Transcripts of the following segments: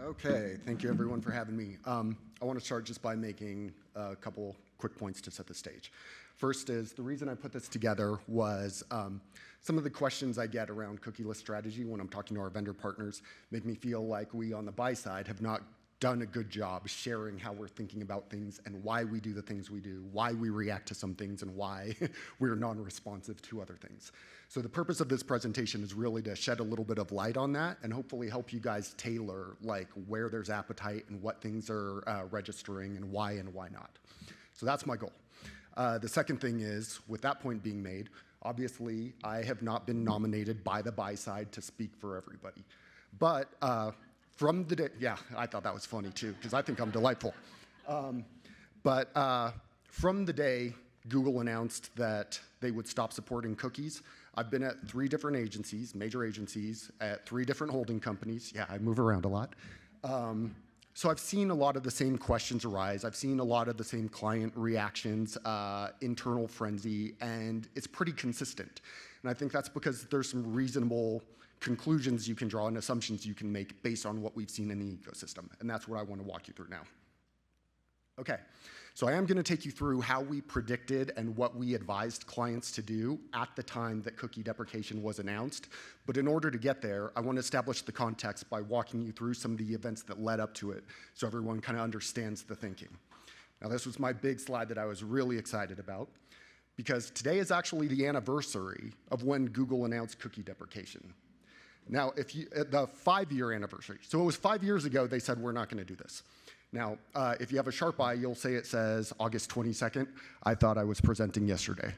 Okay, thank you everyone for having me. I want to start just by making a couple quick points to set the stage. First is, the reason I put this together was some of the questions I get around cookieless strategy when I'm talking to our vendor partners make me feel like we on the buy side have not done a good job sharing how we're thinking about things and why we do the things we do, why we react to some things, and why we're non-responsive to other things. So the purpose of this presentation is really to shed a little bit of light on that and hopefully help you guys tailor like where there's appetite and what things are registering and why not. So that's my goal. The second thing is, with that point being made, obviously I have not been nominated by the buy side to speak for everybody. But from the day, yeah, I thought that was funny too, because I think I'm delightful. From the day Google announced that they would stop supporting cookies, I've been at 3 different agencies, major agencies, at 3 different holding companies. Yeah, I move around a lot. So I've seen a lot of the same questions arise. I've seen a lot of the same client reactions, internal frenzy, and it's pretty consistent. And I think that's because there's some reasonable conclusions you can draw and assumptions you can make based on what we've seen in the ecosystem. And that's what I want to walk you through now. Okay, so I am going to take you through how we predicted and what we advised clients to do at the time that cookie deprecation was announced. But in order to get there, I want to establish the context by walking you through some of the events that led up to it so everyone kind of understands the thinking. Now, this was my big slide that I was really excited about because today is actually the anniversary of when Google announced cookie deprecation. Now, the 5-year anniversary. So it was 5 years ago they said, we're not going to do this. Now, if you have a sharp eye, you'll say it says August 22nd. I thought I was presenting yesterday.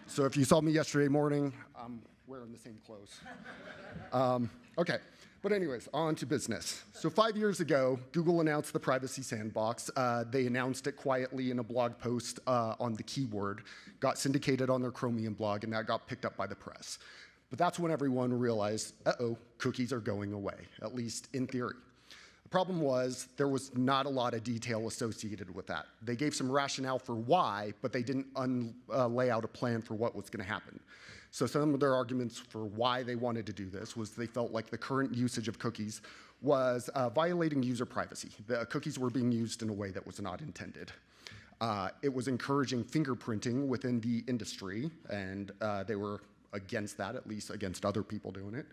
So if you saw me yesterday morning, I'm wearing the same clothes. Okay, but anyways, on to business. So 5 years ago, Google announced the Privacy Sandbox. They announced it quietly in a blog post on the keyword, got syndicated on their Chromium blog, and that got picked up by the press. But that's when everyone realized, uh-oh, cookies are going away, at least in theory. The problem was there was not a lot of detail associated with that. They gave some rationale for why, but they didn't lay out a plan for what was going to happen. So some of their arguments for why they wanted to do this was they felt like the current usage of cookies was violating user privacy. The cookies were being used in a way that was not intended. It was encouraging fingerprinting within the industry, and they were against that, at least against other people doing it.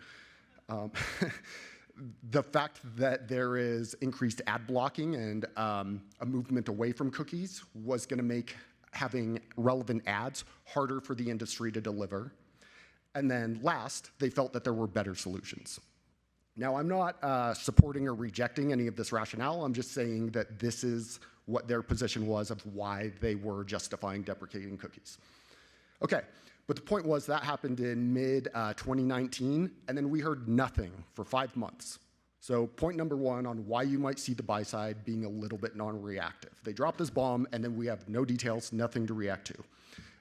The fact that there is increased ad blocking and a movement away from cookies was going to make having relevant ads harder for the industry to deliver. And then last, they felt that there were better solutions. Now, I'm not supporting or rejecting any of this rationale. I'm just saying that this is what their position was of why they were justifying deprecating cookies. Okay. But the point was that happened in mid-2019, and then we heard nothing for 5 months. So point number 1 on why you might see the buy side being a little bit non-reactive. They dropped this bomb, and then we have no details, nothing to react to.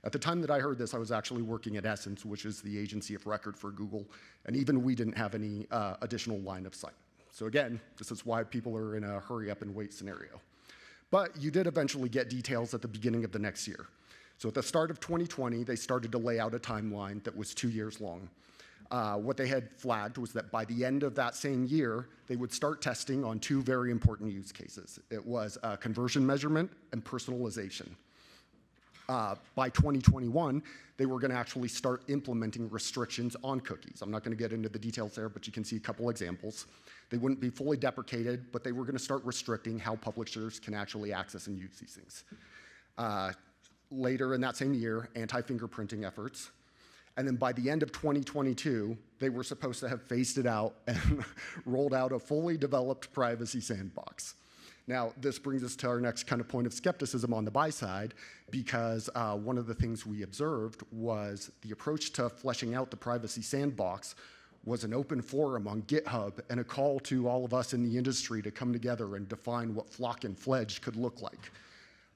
At the time that I heard this, I was actually working at Essence, which is the agency of record for Google, and even we didn't have any additional line of sight. So again, this is why people are in a hurry up and wait scenario. But you did eventually get details at the beginning of the next year. So at the start of 2020, they started to lay out a timeline that was 2 years long. What they had flagged was that by the end of that same year, they would start testing on 2 very important use cases. It was conversion measurement and personalization. By 2021, they were going to actually start implementing restrictions on cookies. I'm not going to get into the details there, but you can see a couple examples. They wouldn't be fully deprecated, but they were going to start restricting how publishers can actually access and use these things. Later in that same year, anti-fingerprinting efforts. And then by the end of 2022, they were supposed to have phased it out and rolled out a fully developed privacy sandbox. Now, this brings us to our next kind of point of skepticism on the buy side, because one of the things we observed was the approach to fleshing out the privacy sandbox was an open forum on GitHub and a call to all of us in the industry to come together and define what flock and fledge could look like.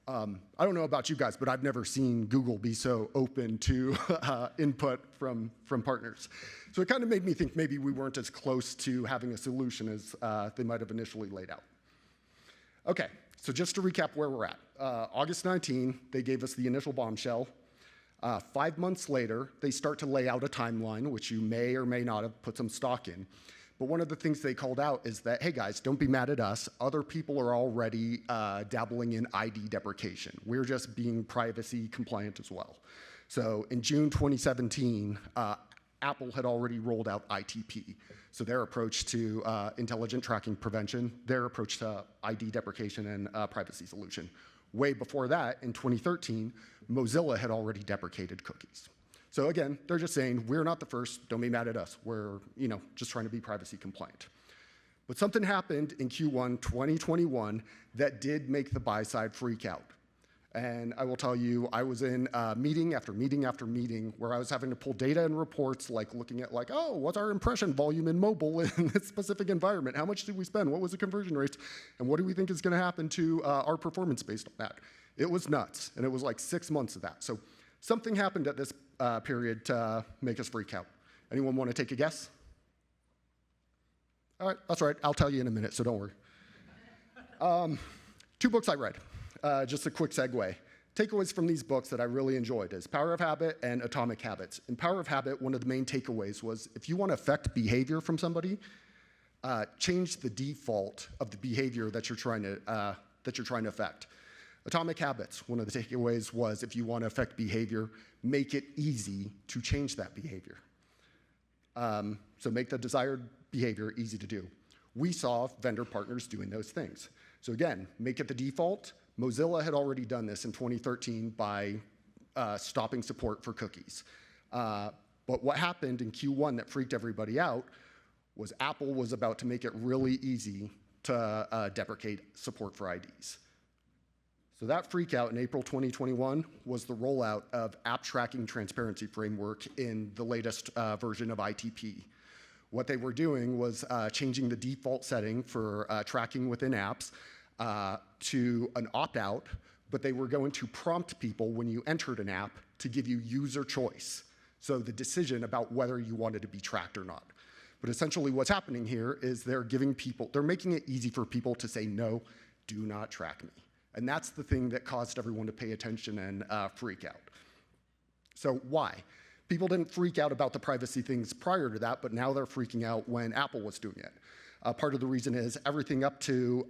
I don't know about you guys, but I've never seen Google be so open to input from partners. So it kind of made me think maybe we weren't as close to having a solution as they might have initially laid out. Okay, so just to recap where we're at. August 19, they gave us the initial bombshell. 5 months later, they start to lay out a timeline, which you may or may not have put some stock in. But one of the things they called out is that, hey guys, don't be mad at us. Other people are already dabbling in ID deprecation. We're just being privacy compliant as well. So in June 2017, Apple had already rolled out ITP. So their approach to intelligent tracking prevention, their approach to ID deprecation and privacy solution. Way before that, in 2013, Mozilla had already deprecated cookies. So again, they're just saying, we're not the first, don't be mad at us. We're just trying to be privacy compliant. But something happened in Q1 2021 that did make the buy side freak out. And I will tell you, I was in meeting after meeting after meeting where I was having to pull data and reports, like looking at oh, what's our impression volume in mobile in this specific environment? How much did we spend? What was the conversion rates? And what do we think is gonna happen to our performance based on that? It was nuts, and it was like 6 months of that. So something happened at this period to make us freak out. Anyone want to take a guess? All right, that's all right. I'll tell you in a minute, so don't worry. 2 books I read. Just a quick segue. Takeaways from these books that I really enjoyed is Power of Habit and Atomic Habits. In Power of Habit, one of the main takeaways was if you want to affect behavior from somebody, change the default of the behavior that you're trying to affect. Atomic Habits, one of the takeaways was if you want to affect behavior, make it easy to change that behavior. So make the desired behavior easy to do. We saw vendor partners doing those things. So again, make it the default. Mozilla had already done this in 2013 by stopping support for cookies. But what happened in Q1 that freaked everybody out was Apple was about to make it really easy to deprecate support for IDs. So that freak out in April 2021 was the rollout of App Tracking Transparency Framework in the latest version of ITP. What they were doing was changing the default setting for tracking within apps to an opt-out, but they were going to prompt people when you entered an app to give you user choice. So the decision about whether you wanted to be tracked or not. But essentially what's happening here is they're making it easy for people to say, no, do not track me. And that's the thing that caused everyone to pay attention and freak out. So why? People didn't freak out about the privacy things prior to that, but now they're freaking out when Apple was doing it. Part of the reason is everything up to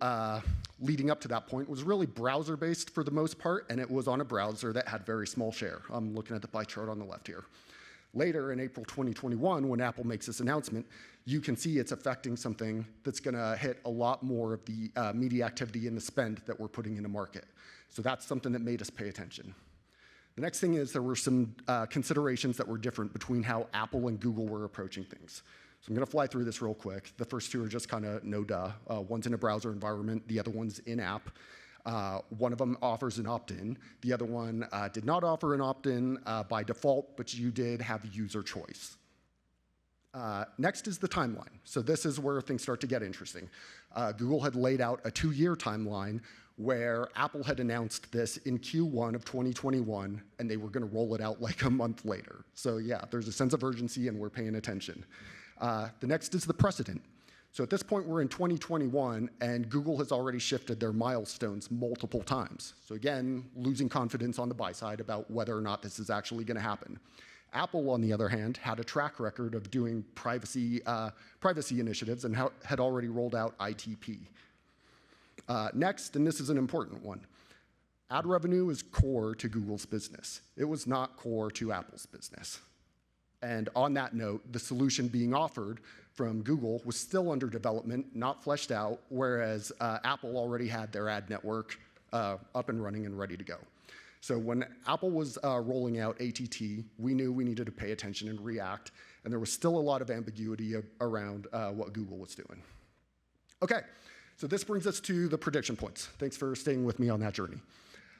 leading up to that point was really browser-based for the most part, and it was on a browser that had very small share. I'm looking at the pie chart on the left here. Later in April 2021, when Apple makes this announcement, you can see it's affecting something that's gonna hit a lot more of the media activity and the spend that we're putting in the market. So that's something that made us pay attention. The next thing is there were some considerations that were different between how Apple and Google were approaching things. So I'm gonna fly through this real quick. The first 2 are just kinda no duh. One's in a browser environment, the other one's in-app. One of them offers an opt-in. The other one did not offer an opt-in by default, but you did have user choice. Next is the timeline. So this is where things start to get interesting. Google had laid out a 2-year timeline where Apple had announced this in Q1 of 2021, and they were gonna roll it out like a month later. So yeah, there's a sense of urgency and we're paying attention. The next is the precedent. So at this point, we're in 2021, and Google has already shifted their milestones multiple times. So again, losing confidence on the buy side about whether or not this is actually gonna happen. Apple, on the other hand, had a track record of doing privacy initiatives and had already rolled out ITP. Next, and this is an important one, ad revenue is core to Google's business. It was not core to Apple's business. And on that note, the solution being offered from Google was still under development, not fleshed out, whereas Apple already had their ad network up and running and ready to go. So when Apple was rolling out ATT, we knew we needed to pay attention and react, and there was still a lot of ambiguity around what Google was doing. Okay, so this brings us to the prediction points. Thanks for staying with me on that journey.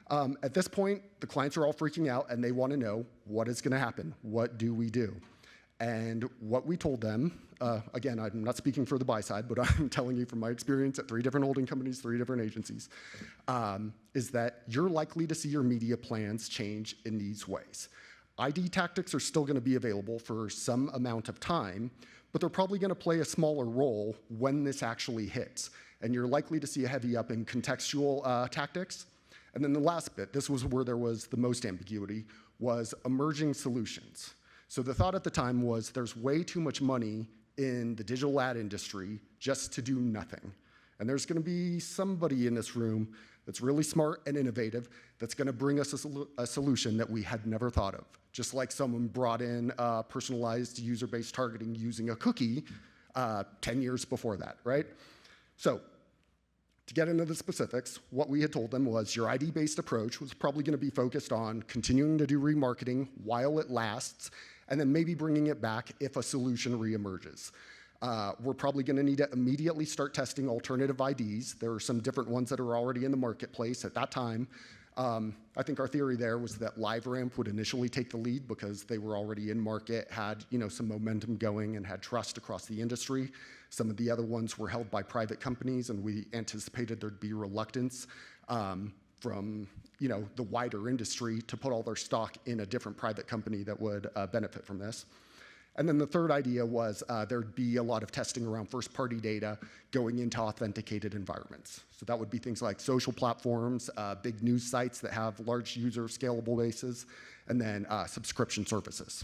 At this point, the clients are all freaking out, and they want to know what is going to happen. What do we do? And what we told them, again, I'm not speaking for the buy side, but I'm telling you from my experience at 3 different holding companies, 3 different agencies, is that you're likely to see your media plans change in these ways. ID tactics are still going to be available for some amount of time, but they're probably going to play a smaller role when this actually hits. And you're likely to see a heavy up in contextual tactics. And then the last bit, this was where there was the most ambiguity, was emerging solutions. So the thought at the time was there's way too much money in the digital ad industry just to do nothing. And there's going to be somebody in this room that's really smart and innovative that's going to bring us a solution that we had never thought of. Just like someone brought in personalized user-based targeting using a cookie 10 years before that, right? So to get into the specifics, what we had told them was your ID-based approach was probably going to be focused on continuing to do remarketing while it lasts, and then maybe bringing it back if a solution reemerges. We're probably going to need to immediately start testing alternative IDs. There are some different ones that are already in the marketplace at that time. I think our theory there was that LiveRamp would initially take the lead because they were already in market, had some momentum going, and had trust across the industry. Some of the other ones were held by private companies, and we anticipated there'd be reluctance from the wider industry to put all their stock in a different private company that would benefit from this. And then the third idea was there'd be a lot of testing around first-party data going into authenticated environments. So that would be things like social platforms, big news sites that have large user scalable bases, and then subscription services.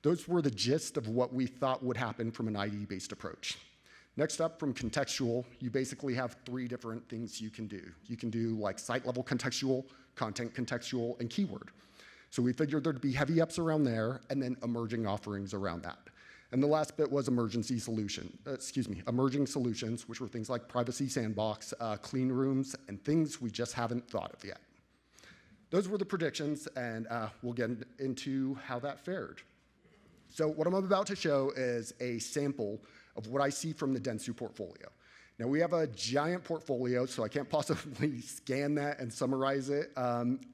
Those were the gist of what we thought would happen from an ID-based approach. Next up, from contextual, you basically have three different things you can do. You can do like site-level contextual, content contextual, and keyword. So we figured there'd be heavy ups around there, and then emerging offerings around that. And the last bit was emerging solutions, which were things like privacy sandbox, clean rooms, and things we just haven't thought of yet. Those were the predictions, and we'll get into how that fared. So what I'm about to show is a sample of what I see from the Dentsu portfolio. Now, we have a giant portfolio, so I can't possibly scan that and summarize it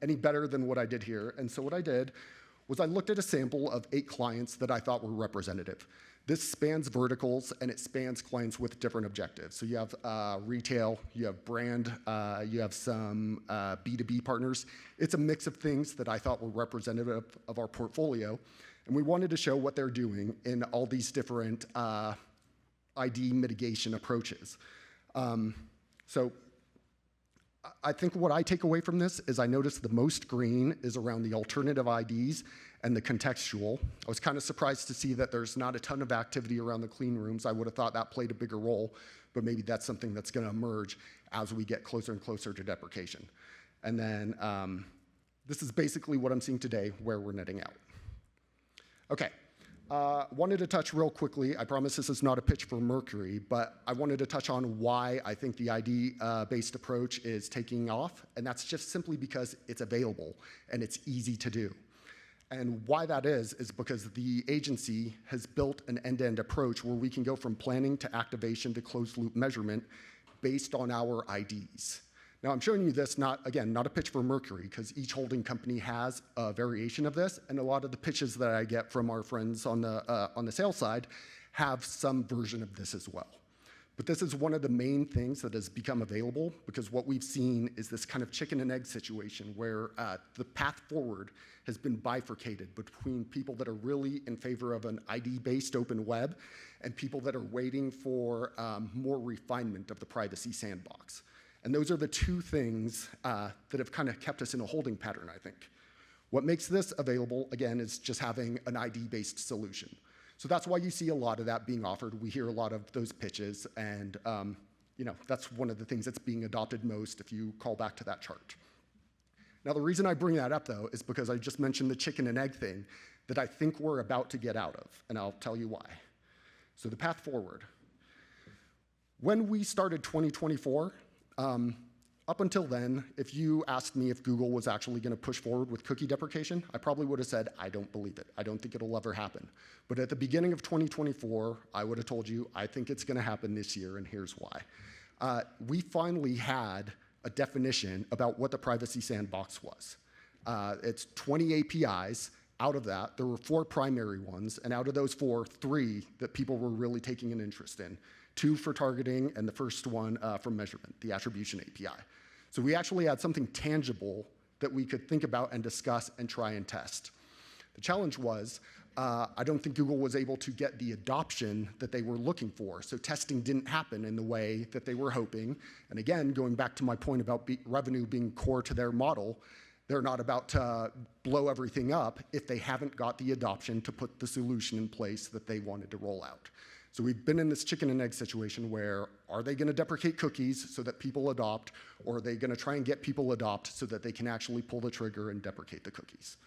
any better than what I did here. And so what I did was I looked at a sample of 8 clients that I thought were representative. This spans verticals, and it spans clients with different objectives. So you have retail, you have brand, you have some B2B partners. It's a mix of things that I thought were representative of our portfolio. And we wanted to show what they're doing in all these different ID mitigation approaches. So I think what I take away from this is I noticed the most green is around the alternative IDs and the contextual. I was kind of surprised to see that there's not a ton of activity around the clean rooms. I would have thought that played a bigger role, but maybe that's something that's going to emerge as we get closer and closer to deprecation. And then this is basically what I'm seeing today, where we're netting out. Okay. Wanted to touch real quickly, I promise this is not a pitch for Mercury, but I wanted to touch on why I think the ID-based approach is taking off, and that's just simply because it's available and it's easy to do. And why that is because the agency has built an end-to-end approach where we can go from planning to activation to closed-loop measurement based on our IDs. Now, I'm showing you this, not a pitch for Mercury, because each holding company has a variation of this, and a lot of the pitches that I get from our friends on the sales side have some version of this as well. But this is one of the main things that has become available, because what we've seen is this kind of chicken and egg situation where the path forward has been bifurcated between people that are really in favor of an ID-based open web and people that are waiting for more refinement of the privacy sandbox. And those are the two things that have kind of kept us in a holding pattern, I think. What makes this available, again, is just having an ID-based solution. So that's why you see a lot of that being offered. We hear a lot of those pitches, and that's one of the things that's being adopted most if you call back to that chart. Now, the reason I bring that up, though, is because I just mentioned the chicken and egg thing that I think we're about to get out of, and I'll tell you why. So the path forward. When we started 2024, up until then, if you asked me if Google was actually going to push forward with cookie deprecation, I probably would have said, I don't believe it. I don't think it'll ever happen. But at the beginning of 2024, I would have told you, I think it's going to happen this year, and here's why. We finally had a definition about what the privacy sandbox was. It's 20 APIs. Out of that, there were 4 primary ones, and out of those 4, 3 that people were really taking an interest in. 2 for targeting, and the first one for measurement, the attribution API. So we actually had something tangible that we could think about and discuss and try and test. The challenge was, I don't think Google was able to get the adoption that they were looking for. So testing didn't happen in the way that they were hoping. And again, going back to my point about revenue being core to their model, they're not about to blow everything up if they haven't got the adoption to put the solution in place that they wanted to roll out. So we've been in this chicken and egg situation where are they going to deprecate cookies so that people adopt, or are they going to try and get people adopt so that they can actually pull the trigger and deprecate the cookies?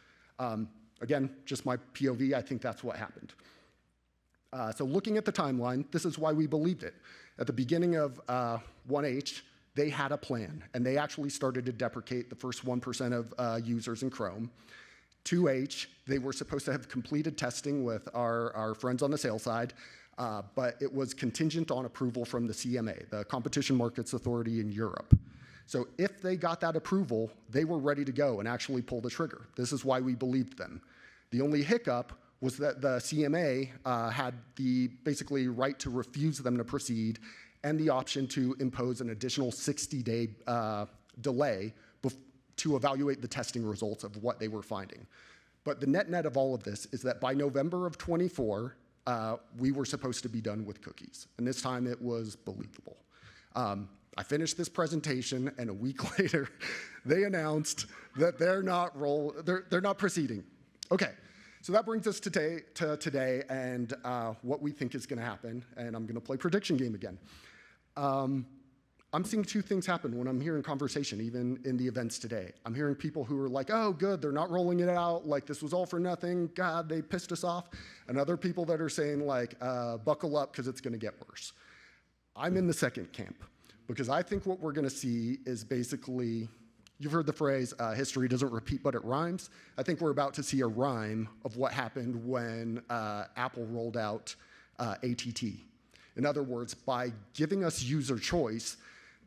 Again, just my POV, I think that's what happened. So looking at the timeline, this is why we believed it. At the beginning of 1H, they had a plan, and they actually started to deprecate the first 1% of users in Chrome. 2H, they were supposed to have completed testing with our friends on the sales side, but it was contingent on approval from the CMA, the Competition Markets Authority in Europe. So if they got that approval, they were ready to go and actually pull the trigger. This is why we believed them. The only hiccup was that the CMA had the basically right to refuse them to proceed and the option to impose an additional 60-day delay to evaluate the testing results of what they were finding. But the net of all of this is that by November of 24, we were supposed to be done with cookies. And this time it was believable. I finished this presentation, and a week later, they announced that they're not proceeding. Okay, so that brings us to today and what we think is going to happen. And I'm going to play prediction game again. I'm seeing two things happen when I'm hearing conversation, even in the events today. I'm hearing people who are like, oh, good, they're not rolling it out, like this was all for nothing, God, they pissed us off. And other people that are saying like, buckle up because it's going to get worse. I'm in the second camp because I think what we're going to see is basically, you've heard the phrase, history doesn't repeat, but it rhymes. I think we're about to see a rhyme of what happened when Apple rolled out ATT. In other words, by giving us user choice,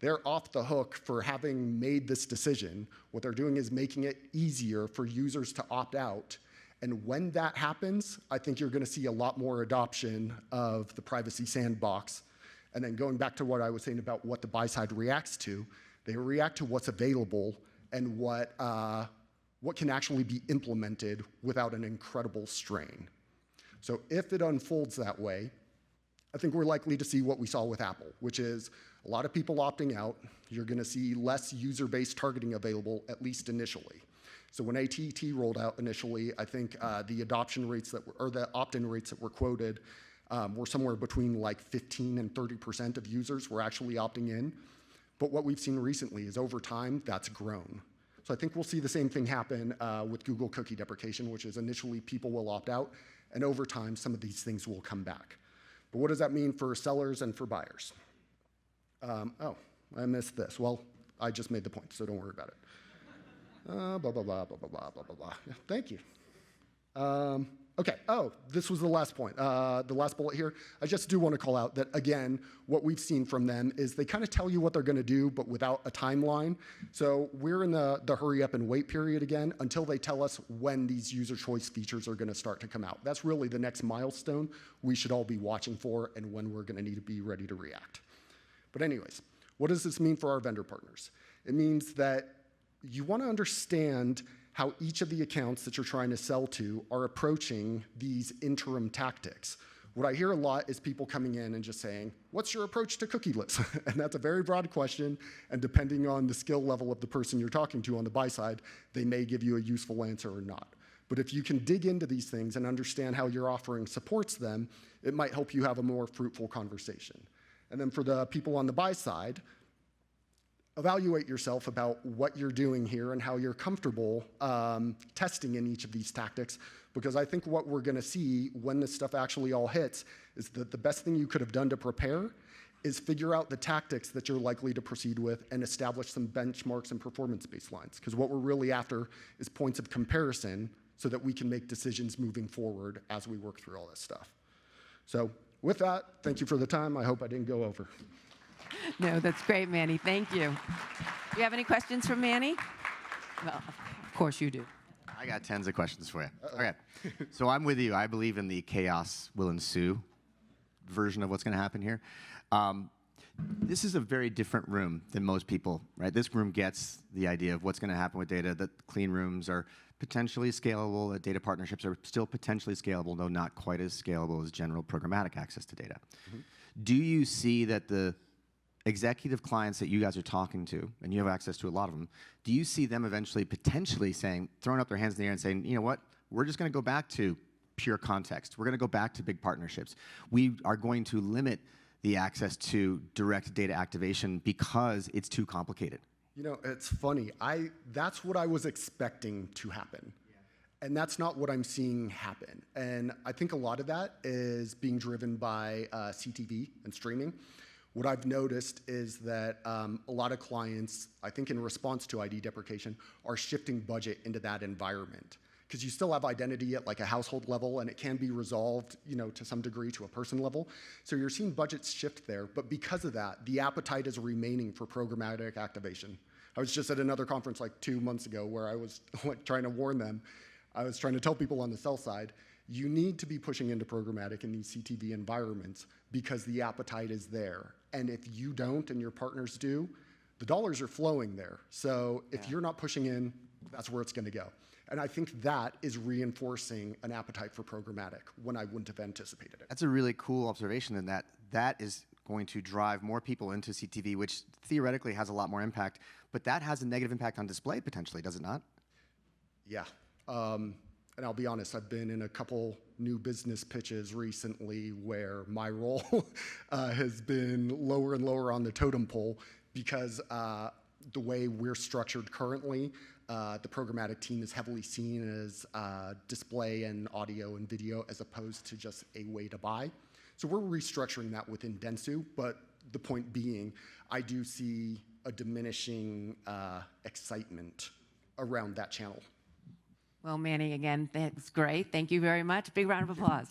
they're off the hook for having made this decision. What they're doing is making it easier for users to opt out. And when that happens, I think you're going to see a lot more adoption of the privacy sandbox. And then going back to what I was saying about what the buy side reacts to, they react to what's available and what can actually be implemented without an incredible strain. So if it unfolds that way, I think we're likely to see what we saw with Apple, which is a lot of people opting out. You're going to see less user-based targeting available, at least initially. So when ATT rolled out initially, I think the adoption rates or the opt-in rates that were quoted were somewhere between like 15 and 30% of users were actually opting in. But what we've seen recently is over time, that's grown. So I think we'll see the same thing happen with Google cookie deprecation, which is initially people will opt out, and over time, some of these things will come back. But what does that mean for sellers and for buyers? Oh, I missed this. Well, I just made the point, so don't worry about it. Blah, blah, blah, blah, blah, blah, blah, blah, blah. Yeah, thank you. Okay, this was the last point. The last bullet here. I just do want to call out that, again, what we've seen from them is they kind of tell you what they're going to do, but without a timeline. So we're in the hurry up and wait period again until they tell us when these user choice features are going to start to come out. That's really the next milestone we should all be watching for and when we're going to need to be ready to react. But anyways, what does this mean for our vendor partners? It means that you want to understand how each of the accounts that you're trying to sell to are approaching these interim tactics. What I hear a lot is people coming in and just saying, what's your approach to cookieless? And that's a very broad question, and depending on the skill level of the person you're talking to on the buy side, they may give you a useful answer or not. But if you can dig into these things and understand how your offering supports them, it might help you have a more fruitful conversation. And then for the people on the buy side, evaluate yourself about what you're doing here and how you're comfortable testing in each of these tactics, because I think what we're going to see when this stuff actually all hits is that the best thing you could have done to prepare is figure out the tactics that you're likely to proceed with and establish some benchmarks and performance baselines, because what we're really after is points of comparison so that we can make decisions moving forward as we work through all this stuff. So with that, thank you for the time. I hope I didn't go over. No, that's great, Manny. Thank you. Do you have any questions for Manny? Well, of course you do. I got tons of questions for you. Okay, so I'm with you. I believe in the chaos will ensue version of what's going to happen here. This is a very different room than most people, right? This room gets the idea of what's going to happen with data, that clean rooms are potentially scalable, that data partnerships are still potentially scalable, though not quite as scalable as general programmatic access to data. Mm-hmm. Do you see that the executive clients that you guys are talking to, and you have access to a lot of them, do you see them eventually potentially saying, throwing up their hands in the air and saying, you know what, we're just going to go back to pure context. We're going to go back to big partnerships. We are going to limit the access to direct data activation because it's too complicated. You know, it's funny. That's what I was expecting to happen. And that's not what I'm seeing happen. And I think a lot of that is being driven by CTV and streaming. What I've noticed is that a lot of clients, I think in response to ID deprecation, are shifting budget into that environment. Because you still have identity at like a household level, and it can be resolved, you know, to some degree to a person level. So you're seeing budgets shift there. But because of that, the appetite is remaining for programmatic activation. I was just at another conference like 2 months ago where I was trying to warn them. I was trying to tell people on the sell side, you need to be pushing into programmatic in these CTV environments because the appetite is there. And if you don't and your partners do, the dollars are flowing there. So if you're not pushing in, that's where it's going to go. And I think that is reinforcing an appetite for programmatic when I wouldn't have anticipated it. That's a really cool observation in that is going to drive more people into CTV, which theoretically has a lot more impact, but that has a negative impact on display potentially, does it not? Yeah. And I'll be honest, I've been in a couple new business pitches recently where my role has been lower and lower on the totem pole because the way we're structured currently, the programmatic team is heavily seen as display and audio and video as opposed to just a way to buy. So we're restructuring that within Dentsu, but the point being, I do see a diminishing excitement around that channel. Well, Manny, again, that's great. Thank you very much. Big round of applause.